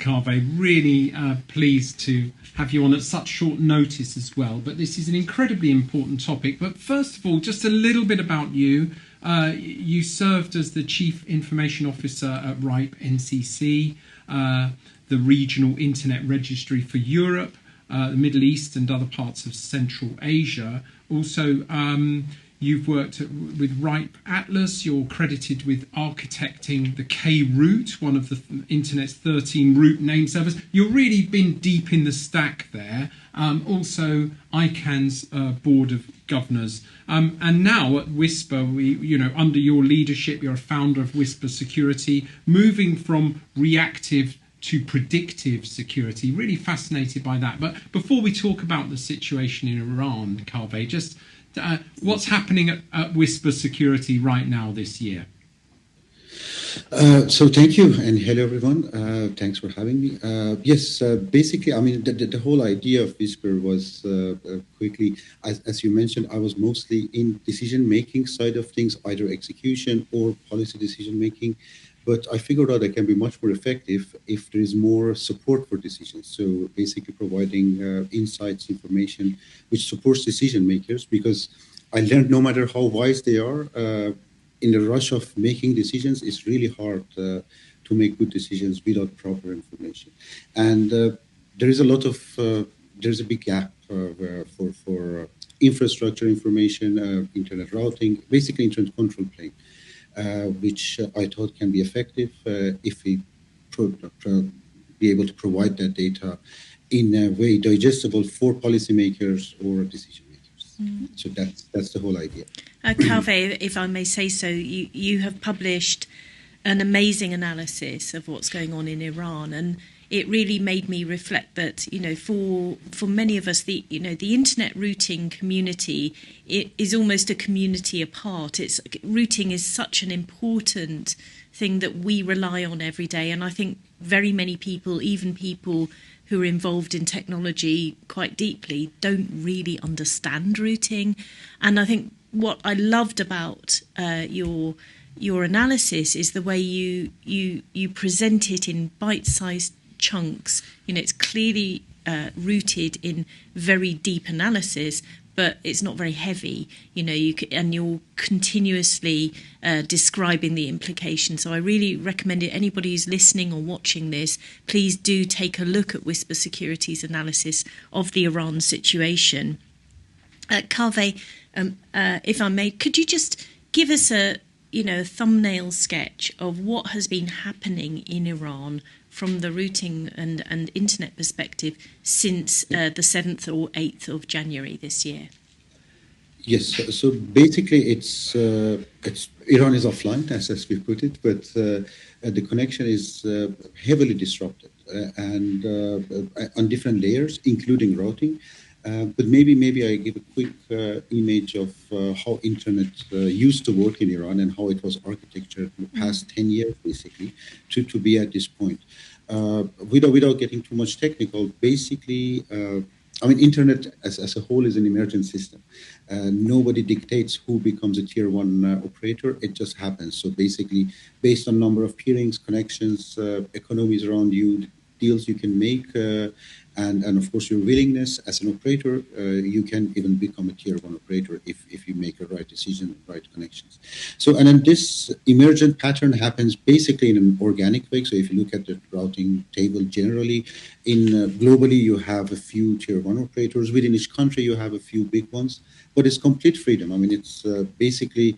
Kaveh. Really pleased to have you on at such short notice as well. But this is an incredibly important topic. But first of all, just a little bit about you. You served as the Chief Information Officer at RIPE NCC, the regional Internet Registry for Europe, the Middle East and other parts of Central Asia. Also, you've worked with RIPE Atlas. You're credited with architecting the K-route, one of the Internet's 13 route name servers. You've really been deep in the stack there. Also, ICANN's Board of Governors. And now at Whisper, under your leadership, you're a founder of Whisper Security, moving from reactive to predictive security. Really fascinated by that. But before we talk about the situation in Iran, Kaveh, just what's happening at Whisper Security right now this year? So thank you, and hello everyone. Thanks for having me. Yes, basically, I mean, the whole idea of Whisper was quickly, as you mentioned, I was mostly in decision-making side of things, either execution or policy decision-making. But I figured out I can be much more effective if there is more support for decisions. So basically providing insights, information, which supports decision makers, because I learned no matter how wise they are, in the rush of making decisions, it's really hard to make good decisions without proper information. And there is a lot of, there's a big gap for infrastructure information, internet routing, basically internet control plane. Which I thought can be effective if we be able to provide that data in a way digestible for policymakers or decision makers. Mm-hmm. So that's the whole idea. Kaveh, if I may say so, you have published an amazing analysis of what's going on in Iran, and it really made me reflect that, for many of us, the internet routing community, it is almost a community apart. Routing is such an important thing that we rely on every day. And I think very many people, even people who are involved in technology quite deeply, don't really understand routing. And I think what I loved about your analysis is the way you present it in bite-sized chunks. It's clearly rooted in very deep analysis, but it's not very heavy. You're continuously describing the implications. So I really recommend it. Anybody who's listening or watching this, please do take a look at Whisper Security's analysis of the Iran situation. Kaveh, if I may, could you just give us a thumbnail sketch of what has been happening in Iran from the routing and internet perspective since the 7th or 8th of January this year? Yes, so basically it's Iran is offline, as we put it, but the connection is heavily disrupted and on different layers, including routing. But maybe I give a quick image of how internet used to work in Iran and how it was architectured in the past 10 years, basically, to be at this point. Without getting too much technical, basically, internet as a whole is an emergent system. Nobody dictates who becomes a tier one operator. It just happens. So basically, based on number of peerings, connections, economies around you, deals you can make, and of course your willingness as an operator, you can even become a tier one operator if you make a right decision, right connections. So, and then this emergent pattern happens basically in an organic way. So if you look at the routing table generally, globally you have a few tier one operators. Within each country you have a few big ones, but it's complete freedom. It's basically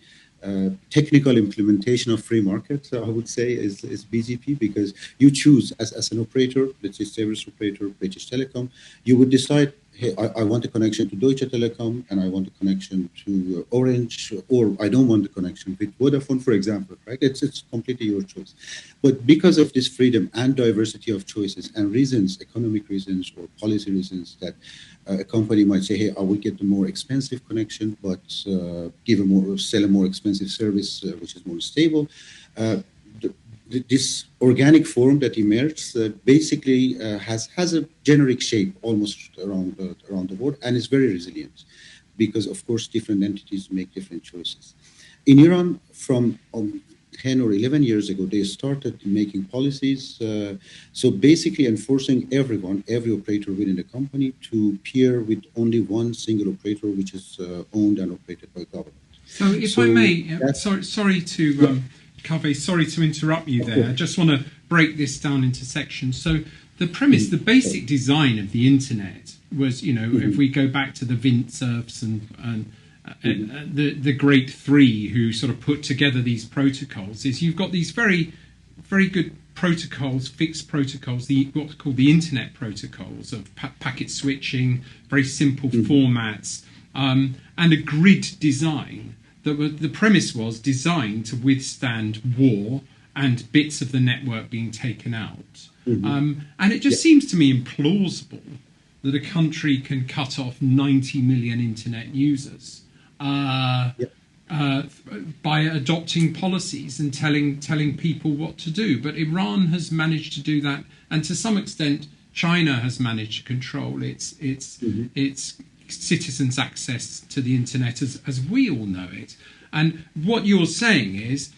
technical implementation of free market, I would say, is BGP, because you choose as an operator, let's say service operator, British Telecom, you would decide, hey, I want a connection to Deutsche Telekom, and I want a connection to Orange, or I don't want a connection with Vodafone, for example, right? It's completely your choice. But because of this freedom and diversity of choices and reasons, economic reasons or policy reasons, that a company might say, hey, I will get the more expensive connection, but sell a more expensive service, which is more stable. This organic form that emerged basically has a generic shape almost around the world, and is very resilient because, of course, different entities make different choices. In Iran, from 10 or 11 years ago, they started making policies. So basically enforcing every operator within the company to peer with only one single operator, which is owned and operated by government. So if I may, sorry to Kaveh, sorry to interrupt you there. I just want to break this down into sections. So the premise, the basic design of the internet was, if we go back to the Windsurfs and the great three who sort of put together these protocols, is you've got these very, very good protocols, fixed protocols, what's called the internet protocols of packet switching, very simple formats, and a grid design. The premise was designed to withstand war and bits of the network being taken out. And it just seems to me implausible that a country can cut off 90 million internet users by adopting policies and telling people what to do. But Iran has managed to do that, and to some extent China has managed to control its citizens' access to the internet as we all know it. And what you're saying is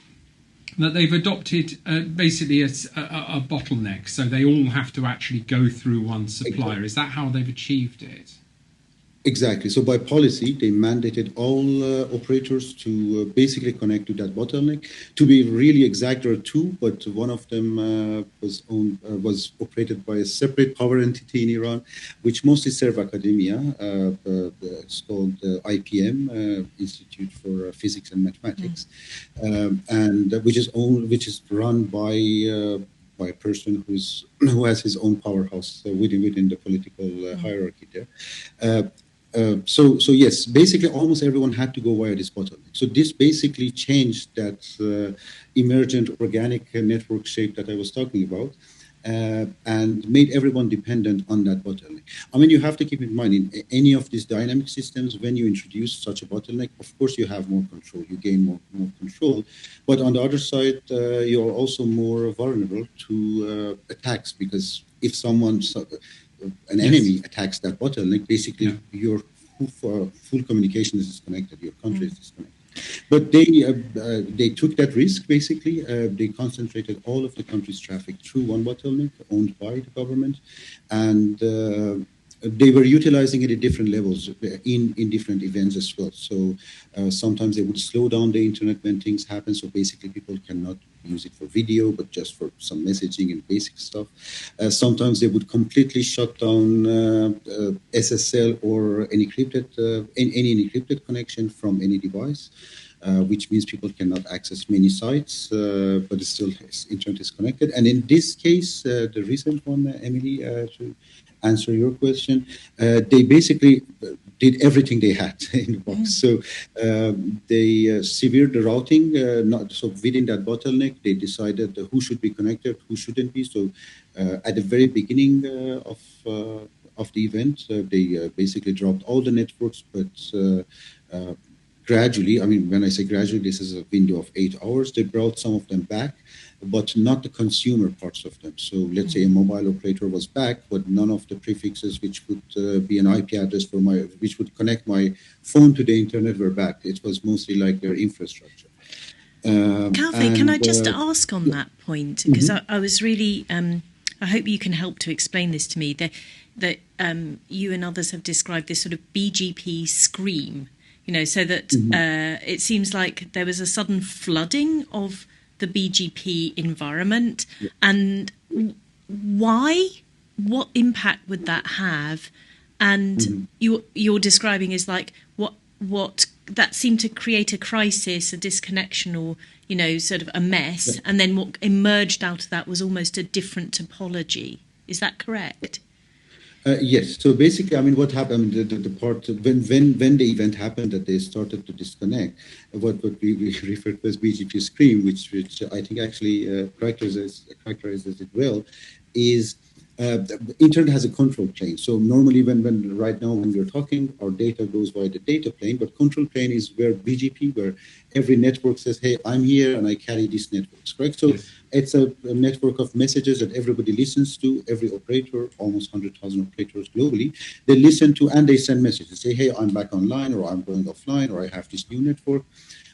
that they've adopted basically a bottleneck, so they all have to actually go through one supplier. Is that how they've achieved it? Exactly. So by policy, they mandated all operators to basically connect to that bottleneck. To be really exact, there are two, but one of them was operated by a separate power entity in Iran, which mostly serve academia. It's called IPM, Institute for Physics and Mathematics, and which is run by a person who has his own powerhouse within the political hierarchy there. So yes, basically almost everyone had to go via this bottleneck. So this basically changed that emergent organic network shape that I was talking about, and made everyone dependent on that bottleneck. I mean, you have to keep in mind, in any of these dynamic systems, when you introduce such a bottleneck, of course you have more control, you gain more control. But on the other side, you're also more vulnerable to attacks, because if an enemy attacks that bottleneck, basically your full communication is disconnected, your country is disconnected. But they took that risk, basically. They concentrated all of the country's traffic through one bottleneck owned by the government, and they were utilizing it at different levels in different events as well. So sometimes they would slow down the internet when things happen, so basically people cannot use it for video, but just for some messaging and basic stuff. Sometimes they would completely shut down SSL or any encrypted connection from any device, which means people cannot access many sites, but it's still internet is connected. And in this case, the recent one, Emily, to answer your question, they basically did everything they had in the box. So they severed the routing. So within that bottleneck, they decided who should be connected, who shouldn't be. So at the very beginning of the event, they basically dropped all the networks, but gradually, I mean, when I say gradually, this is a window of 8 hours, they brought some of them back, but not the consumer parts of them. So let's say a mobile operator was back, but none of the prefixes which would be an IP address which would connect my phone to the internet were back. It was mostly like their infrastructure. Kaveh, can I just ask on that point? Because I was really, I hope you can help to explain this to me, that you and others have described this sort of BGP scream, so that it seems like there was a sudden flooding of the BGP environment, and why? What impact would that have? And you're describing is like what that seemed to create a crisis, a disconnection, or sort of a mess, and then what emerged out of that was almost a different topology. Is that correct? Yes. So basically, I mean, what happened? The part when the event happened that they started to disconnect, what we refer to as BGP scream, which I think actually characterizes it well, is the internet has a control plane. So normally, when right now when we're talking, our data goes via the data plane, but control plane is where BGP, where every network says, "Hey, I'm here and I carry these networks." Correct. So it's a network of messages that everybody listens to. Every operator, almost 100,000 operators globally, they listen to and they send messages. Say, "Hey, I'm back online," or "I'm going offline," or "I have this new network."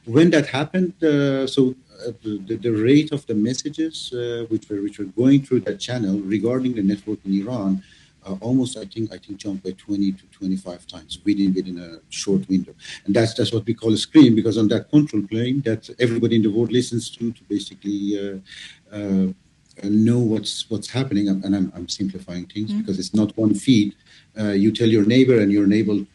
When that happened, so the rate of the messages which were going through that channel regarding the network in Iran almost I think jumped by 20 to 25 times within a short window, and that's what we call a screen, because on that control plane that everybody in the world listens to basically know what's happening. And I'm simplifying things because it's not one feed. You tell your neighbor, and your neighbor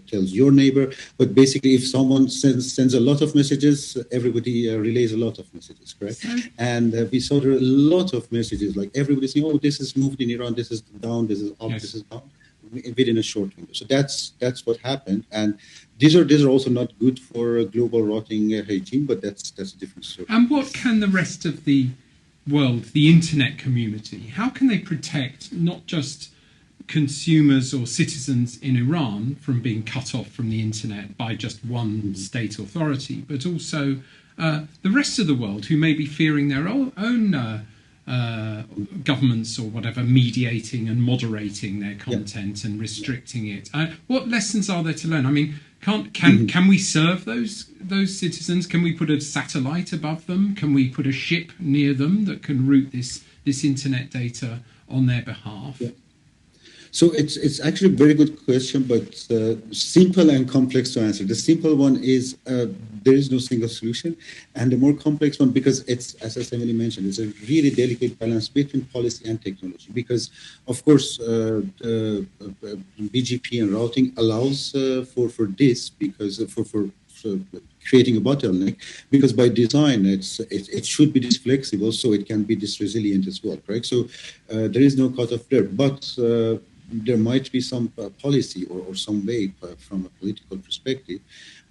tells your neighbor. But basically, if someone sends a lot of messages, everybody relays a lot of messages, correct? And we saw there are a lot of messages, like everybody saying, "Oh, this is moved in Iran. This is down. This is up. Yes. This is down." Within a short window. So that's what happened, and these are also not good for a global routing regime. But that's a different story. And what can the rest of the world, the internet community, how can they protect not just consumers or citizens in Iran from being cut off from the internet by just one state authority, but also the rest of the world who may be fearing their own governments or whatever mediating and moderating their content and restricting it? What lessons are there to learn? I mean, can we serve those citizens? Can we put a satellite above them? Can we put a ship near them that can route this internet data on their behalf? Yeah. So it's actually a very good question, but simple and complex to answer. The simple one is there is no single solution, and the more complex one, because it's, as Emily mentioned, it's a really delicate balance between policy and technology. Because of course, BGP and routing allows for this, because for creating a bottleneck, because by design it should be this flexible, so it can be this resilient as well, correct? So there is no cutoff there, but there might be some policy or some way from a political perspective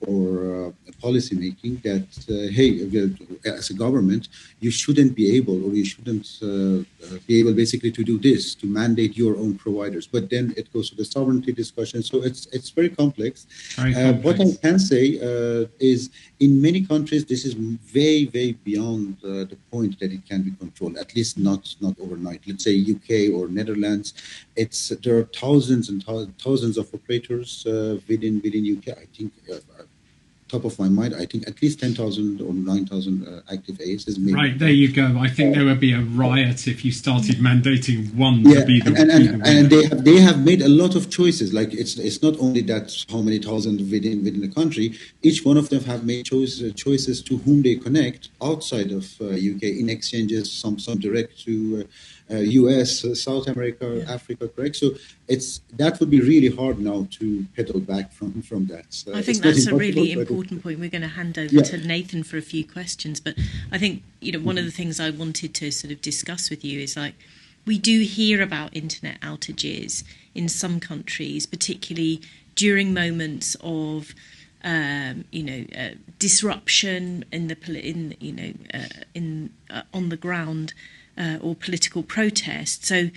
or policy making that, hey, as a government, you shouldn't be able, or you shouldn't be able basically to do this, to mandate your own providers. But then it goes to the sovereignty discussion. So it's very complex. What I can say is in many countries, this is way, way beyond the point that it can be controlled, at least not overnight. Let's say UK or Netherlands, there are thousands and thousands of operators within UK. I think top of my mind, I think at least 10,000 or 9,000 active ASs. Right, there you go. I think there would be a riot if you started mandating one to be the and they have made a lot of choices. Like it's not only that how many thousand within the country. Each one of them have made choices to whom they connect outside of UK in exchanges, some direct to US, South America, Africa, correct? So that would be really hard now to pedal back from that. I think that's a really important point. We're going to hand over to Nathan for a few questions, but I think one of the things I wanted to sort of discuss with you is, like, we do hear about internet outages in some countries, particularly during moments of disruption on the ground. Or political protest. So,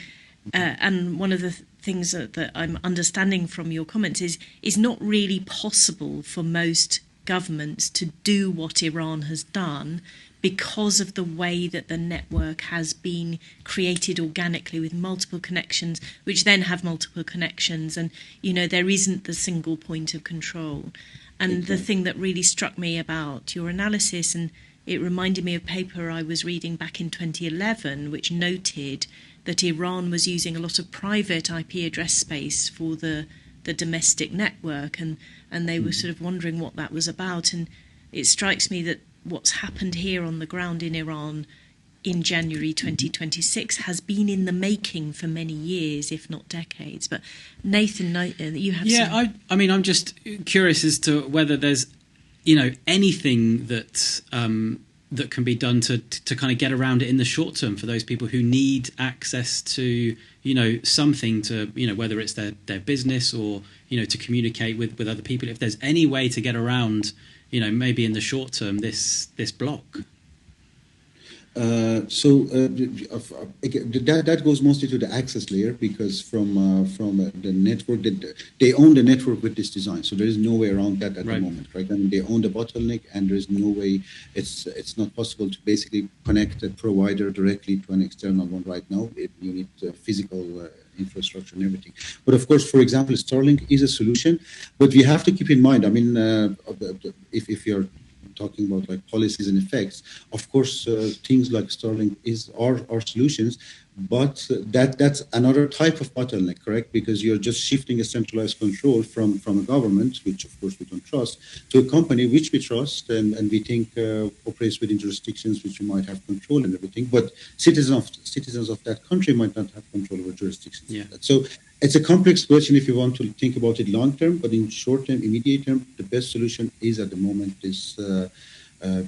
and one of the things that I'm understanding from your comments is not really possible for most governments to do what Iran has done because of the way that the network has been created organically with multiple connections, which then have multiple connections, and there isn't the single point of control. And the thing that really struck me about your analysis, and it reminded me of a paper I was reading back in 2011, which noted that Iran was using a lot of private IP address space for the domestic network, and they were sort of wondering what that was about. And it strikes me that what's happened here on the ground in Iran in January 2026 has been in the making for many years, if not decades. But Nathan, you have some... I mean, I'm just curious as to whether there's anything that that can be done to kind of get around it in the short term for those people who need access to something to whether it's their business or to communicate with other people. If there's any way to get around maybe in the short term this block. That goes mostly to the access layer, because from the network, they own the network with this design, so there is no way around that at the moment, right? I mean, they own the bottleneck, and there is no way. It's not possible to basically connect a provider directly to an external one right now. You need physical infrastructure and everything. But of course, for example, Starlink is a solution, but we have to keep in mind. I mean, if you're talking about like policies and effects, of course, things like Starlink are solutions. But that's another type of bottleneck, correct? Because you're just shifting a centralized control from a government, which of course we don't trust, to a company which we trust and we think operates within jurisdictions which we might have control and everything. But citizens of that country might not have control over jurisdictions. Yeah. So it's a complex question if you want to think about it long term. But in short term, immediate term, the best solution is at the moment is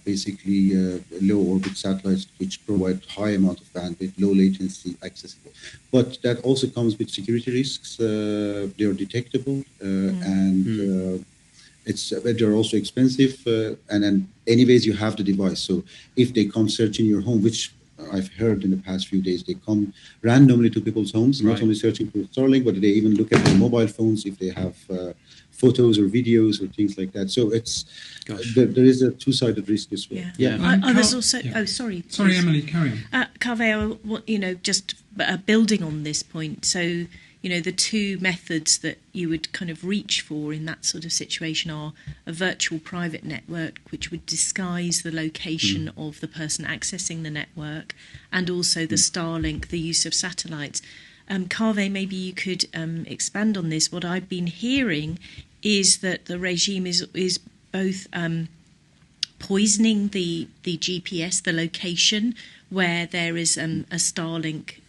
basically low orbit satellites which provide high amount of bandwidth, low latency, accessible. But that also comes with security risks. They are detectable and they're also expensive. And then anyways, you have the device. So if they come searching your home, which I've heard in the past few days, they come randomly to people's homes, not only searching for Starlink, but they even look at their mobile phones if they have photos or videos or things like that. So it's there is a two-sided risk as well. I was also sorry, Emily, carry on. Kaveh, just building on this point, so the two methods that you would kind of reach for in that sort of situation are a virtual private network, which would disguise the location of the person accessing the network, and also the Starlink, the use of satellites. Kaveh, maybe you could expand on this. What I've been hearing is that the regime is both poisoning the GPS, the location where there is a Starlink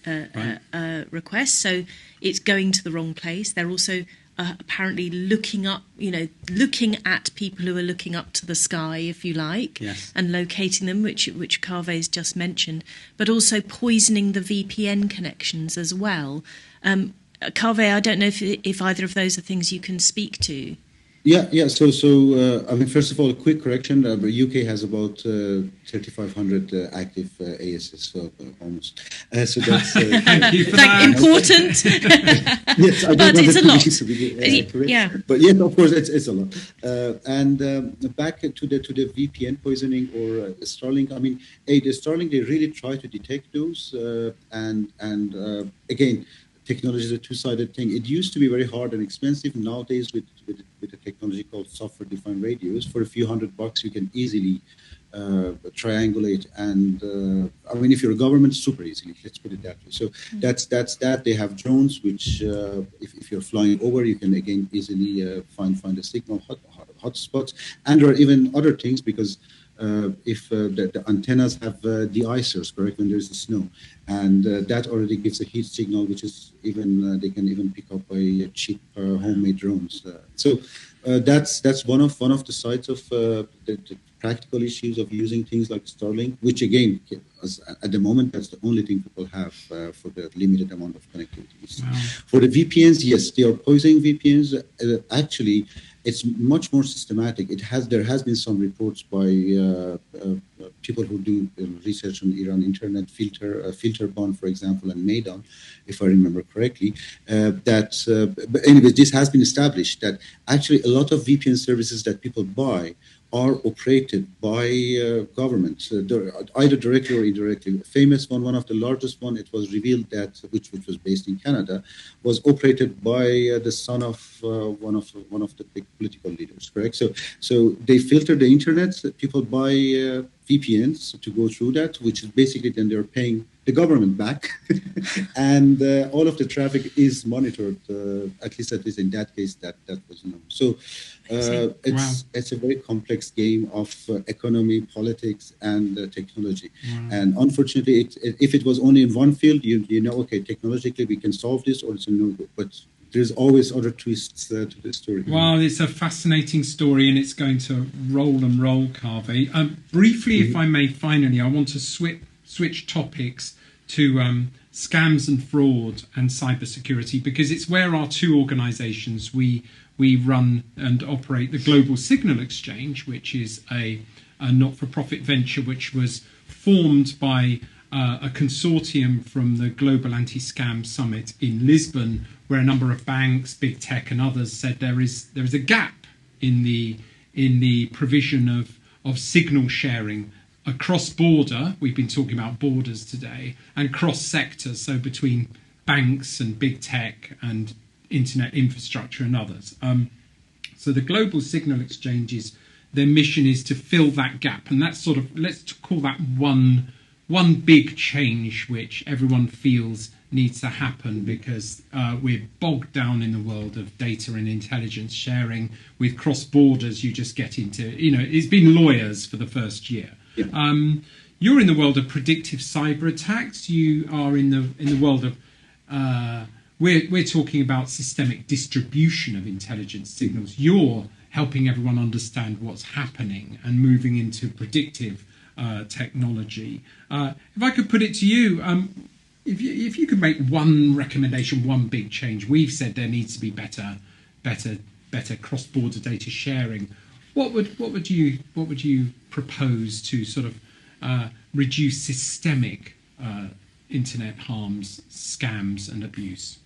request, so it's going to the wrong place. They're also apparently looking at people who are looking up to the sky, if you like, and locating them, which Kaveh's just mentioned, but also poisoning the VPN connections as well. Kaveh, I don't know if either of those are things you can speak to. Yeah. So I mean, first of all, a quick correction. The UK has about 3,500 active ASs, so almost. So that's thank you for that. Important. Yes, I don't but it's a lot. Correct. But yes, of course, it's a lot. And back to the VPN poisoning or Starlink. I mean, the Starlink, they really try to detect those, and again, technology is a two-sided thing. It used to be very hard and expensive. Nowadays, with a technology called software-defined radios, for a few $100, you can easily triangulate. And I mean, if you're a government, super easily. Let's put it that way. So that's that. They have drones, which if you're flying over, you can again easily find a signal hotspots. And there are even other things because. If the antennas have de-icers, correct, when there's the snow, and that already gives a heat signal, which is even they can even pick up by cheap homemade drones. So that's one of the sides of the practical issues of using things like Starlink, which again, at the moment, that's the only thing people have for the limited amount of connectivity. Wow. For the VPNs, yes, they are poisoning VPNs. Actually, it's much more systematic. There has been some reports by people who do research on Iran internet, Filterbond, for example, and Maidan, if I remember correctly. But anyway, this has been established that actually a lot of VPN services that people buy are operated by governments, either directly or indirectly. Famous one of the largest one, it was revealed that, which was based in Canada, was operated by the son of one of the big political leaders, correct? So they filter the internet, people buy VPNs to go through that, which is basically then they're paying the government back, and all of the traffic is monitored. At least in that case, that was known. So it's a very complex game of economy, politics, and technology. Wow. And unfortunately, if it was only in one field, you know, okay, technologically we can solve this, or it's a no-go. But there's always other twists to the story. Well, it's a fascinating story, and it's going to roll, Kaveh. Briefly, if I may, finally, I want to switch topics to scams and fraud and cybersecurity, because it's where our two organisations, we run and operate the Global Signal Exchange, which is a not-for-profit venture which was formed by a consortium from the Global Anti-Scam Summit in Lisbon, where a number of banks, big tech and others said there is a gap in the provision of signal sharing across border. We've been talking about borders today, and cross sectors, so between banks and big tech and internet infrastructure and others. So the Global Signal Exchange is their mission is to fill that gap, and that's sort of, let's call that one big change which everyone feels needs to happen, because we're bogged down in the world of data and intelligence sharing. With cross borders, you just get into, it's been lawyers for the first year. Yeah. You're in the world of predictive cyber attacks. You are in the world of we're talking about systemic distribution of intelligence signals. You're helping everyone understand what's happening and moving into predictive technology. If I could put it to you, if you could make one recommendation, one big change, we've said there needs to be better cross-border data sharing. What would you propose to sort of reduce systemic internet harms, scams, and abuse?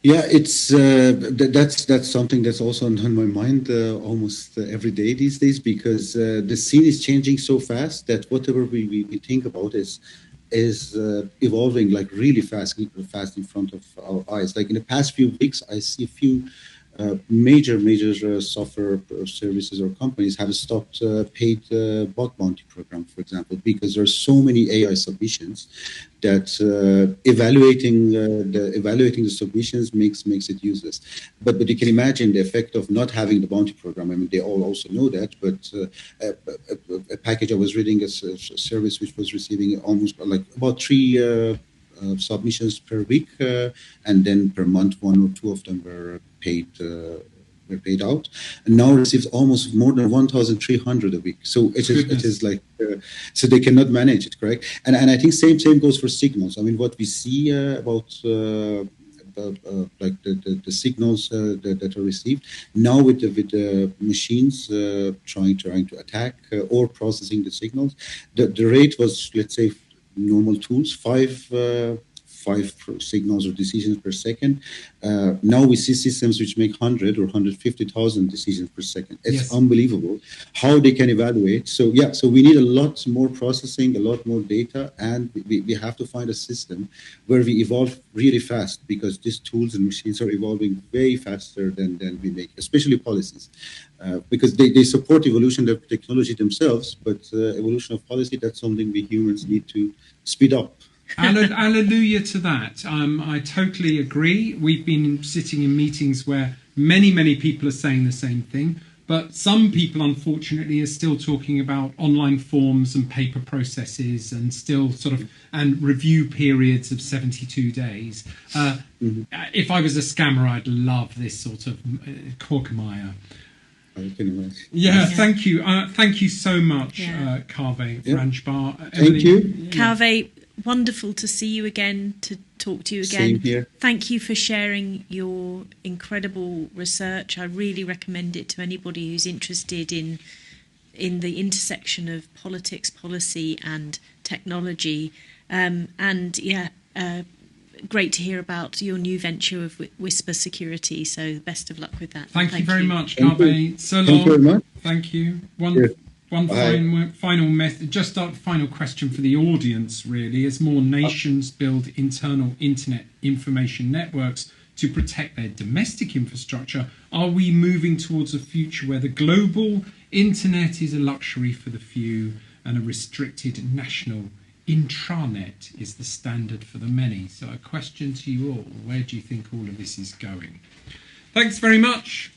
Yeah, it's that's something that's also on my mind almost every day these days, because the scene is changing so fast that whatever we think about is evolving like really fast in front of our eyes. Like in the past few weeks, I see a few major software services or companies have stopped paid bot bounty program, for example, because there's so many AI submissions that evaluating the submissions makes it useless. But you can imagine the effect of not having the bounty program. I mean, they all also know that. But a package I was reading, a service which was receiving almost like about 3 submissions per week, and then per month 1 or 2 of them were paid out, and now receives almost more than 1,300 a week. So it is like so they cannot manage it, correct? And I think same goes for signals. I mean, what we see about like the signals that are received now with the machines trying to attack or processing the signals, the rate was, let's say, normal tools, 5 signals or decisions per second. Now we see systems which make 100 or 150,000 decisions per second. It's unbelievable how they can evaluate. So we need a lot more processing, a lot more data, and we have to find a system where we evolve really fast, because these tools and machines are evolving way faster than we make, especially policies. Because they support evolution of technology themselves, but evolution of policy, that's something we humans need to speed up. Hallelujah to that. I totally agree. We've been sitting in meetings where many people are saying the same thing, but some people, unfortunately, are still talking about online forms and paper processes, and still and review periods of 72 days. If I was a scammer, I'd love this sort of quagmire. Yeah, thank you. Thank you so much, Kaveh Ranjbar. Thank you. Kaveh, wonderful to see you again, to talk to you again. Same here. Thank you for sharing your incredible research. I really recommend it to anybody who's interested in the intersection of politics, policy and technology. Great to hear about your new venture of Whisper Security. So best of luck with that. Thank you very much, Kaveh. So long. Thank you very much. Thank you. One final method, just a final question for the audience, really. As more nations build internal internet information networks to protect their domestic infrastructure, are we moving towards a future where the global internet is a luxury for the few and a restricted national intranet is the standard for the many? So a question to you all: where do you think all of this is going? Thanks very much.